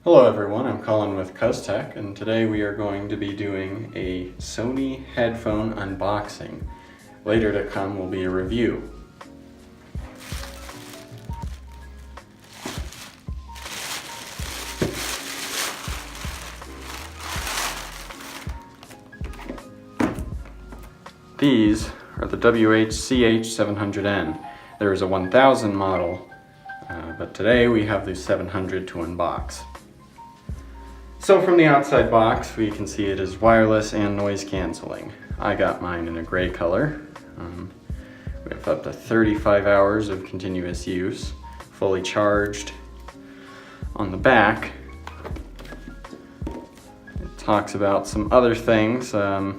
Hello everyone, I'm Colin with CuzTech, and today we are going to be doing a Sony headphone unboxing. Later to come will be a review. These are the WH-CH700N. There is a 1000 model, but today we have the 700 to unbox. So from the outside box, we can see it is wireless and noise canceling. I got mine in a gray color. We have up to 35 hours of continuous use, fully charged. On the back, it talks about some other things. I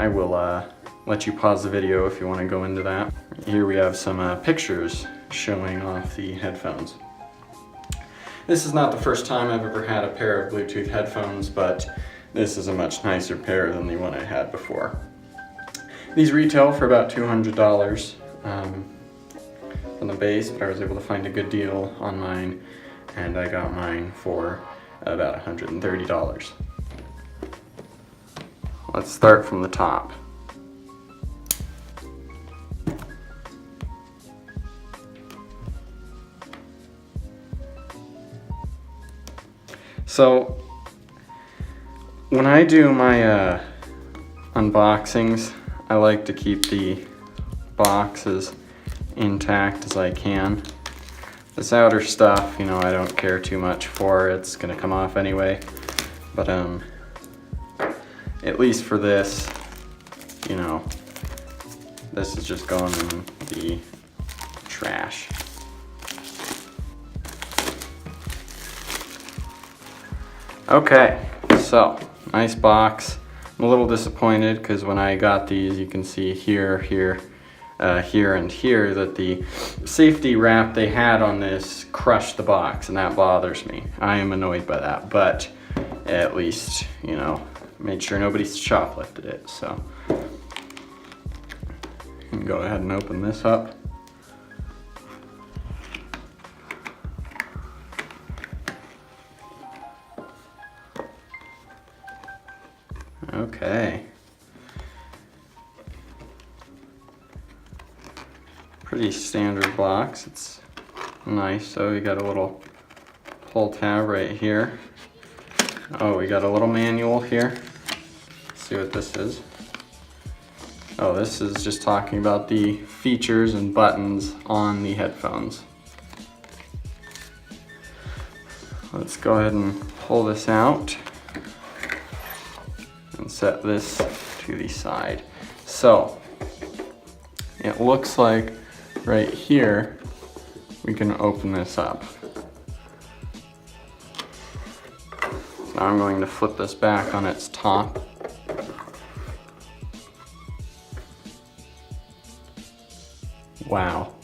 will let you pause the video if you want to go into that. Here we have some pictures showing off the headphones. This is not the first time I've ever had a pair of Bluetooth headphones, but this is a much nicer pair than the one I had before. These retail for about $200 from the base, but I was able to find a good deal on mine, and I got mine for about $130. Let's start from the top. So when I do my unboxings, I like to keep the box as intact as I can. This outer stuff, you know, I don't care too much for. It's gonna come off anyway. But at least for this, you know, this is just going in the trash. Okay, so nice box. I'm a little disappointed because when I got these, you can see here, and here that the safety wrap they had on this crushed the box, and that bothers me. I am annoyed by that, but at least, you know, made sure nobody's shoplifted it. So you can go ahead and open this up. Okay. Pretty standard box. It's nice. So you got a little pull tab right here. Oh, we got a little manual here. Let's see what this is. Oh, this is just talking about the features and buttons on the headphones. Let's go ahead and pull this out and set this to the side. So it looks like right here we can open this up. So now I'm going to flip this back on its top. Wow,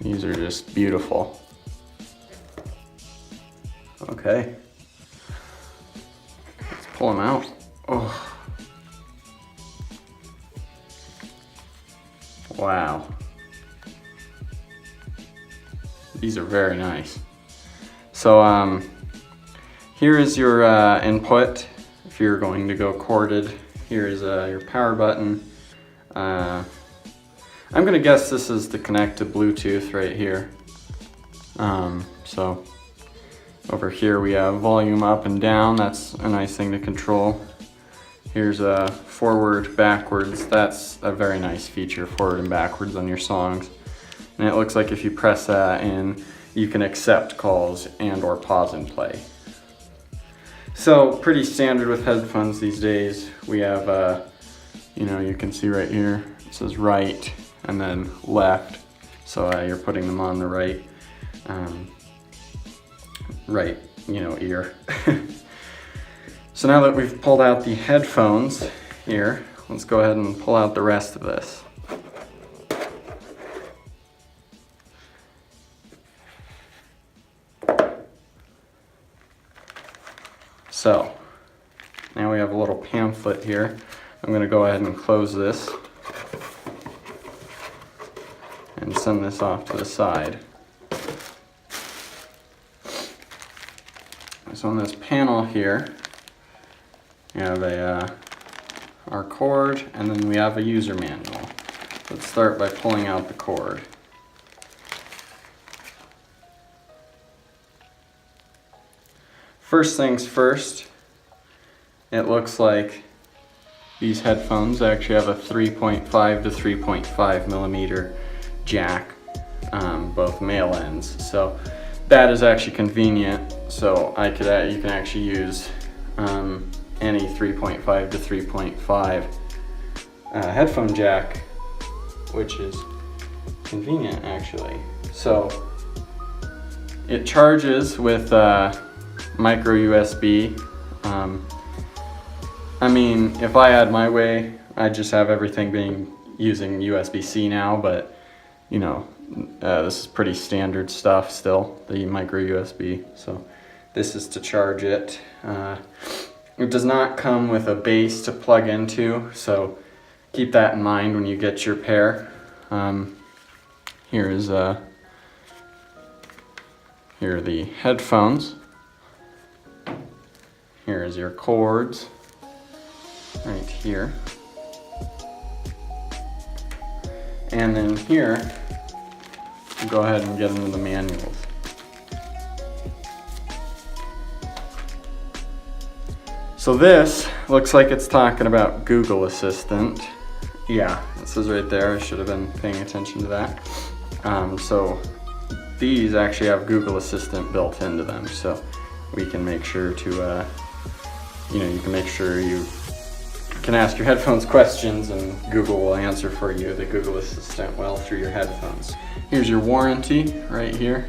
these are just beautiful. Okay. Pull them out. Oh. Wow. These are very nice. So here is your input if you're going to go corded. Here is your power button. I'm gonna guess this is to connect to Bluetooth right here. So over here we have volume up and down. That's a nice thing to control. Here's a forward, backwards. That's a very nice feature, forward and backwards on your songs. And it looks like if you press that in, you can accept calls and or pause and play. So pretty standard with headphones these days. We have, you know, you can see right here, it says right and then left. So you're putting them on the right. Right, you know, ear. So now that we've pulled out the headphones here, let's go ahead and pull out the rest of this. So now we have a little pamphlet here. I'm going to go ahead and close this and send this off to the side. So on this panel here, we have our cord, and then we have a user manual. Let's start by pulling out the cord. First things first, it looks like these headphones actually have a 3.5 to 3.5 millimeter jack, both male ends. So that is actually convenient. So you can actually use any 3.5 to 3.5 headphone jack, which is convenient actually. So it charges with micro USB. I mean, if I had my way, I'd just have everything using USB-C now, but you know, this is pretty standard stuff still, the micro USB. So this is to charge it. It does not come with a base to plug into, so keep that in mind when you get your pair. Here are the headphones. Here is your cords, right here. And then here, we'll go ahead and get into the manuals. So this looks like it's talking about Google Assistant. Yeah, it says right there, I should have been paying attention to that. So these actually have Google Assistant built into them, so we can make sure to, you can make sure you can ask your headphones questions and Google will answer for you, the Google Assistant will, through your headphones. Here's your warranty right here.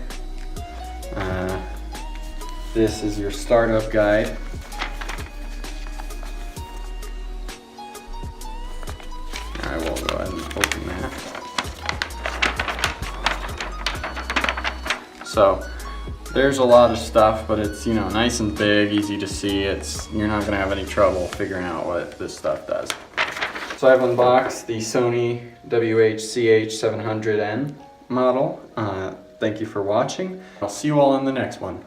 This is your startup guide. I will go ahead and open that. So there's a lot of stuff, but it's nice and big, easy to see. You're not going to have any trouble figuring out what this stuff does. So I've unboxed the Sony WH-CH700N model. Thank you for watching. I'll see you all in the next one.